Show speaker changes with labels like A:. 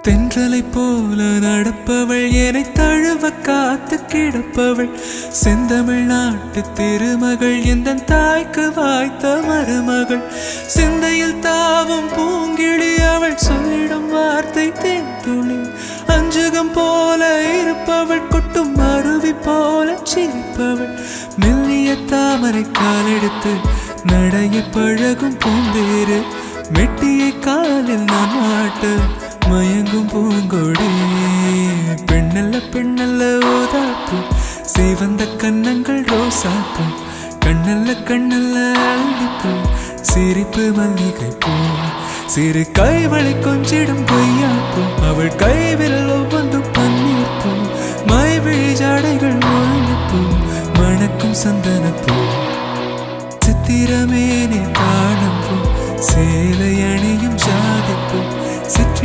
A: தென்றலை போல நடப்பவள் என்னை தழுவ காத்து கிடப்பவள் செந்தமிழ் நாட்டு திருமகள் எந்த தாய்க்கு வாய்த்த மருமகள் சிந்தையில் தாவும் பூங்கிழி அவள் சொல்லிடும் வார்த்தை தேன்துளி அஞ்சுகம் போல இருப்பவள் கொட்டும் அருவி போல சிரிப்பவள் மெல்லிய தாமரை காலெடுத்து நடைய பழகும் பூந்தேறு மெட்டியை காலில் நான் மாட்ட மயங்கும் பூங்கொடி பெண்ணல்ல பெண்ணல்ல ஓதாப்பு சேவந்த கன்னங்கள் ரோசாப்பு கண்ணல்ல கண்ணல்ல அள்ளிப்பூ சிரிப்பு மல்லிகை பூ சிறு கைவளை கொஞ்சிடும்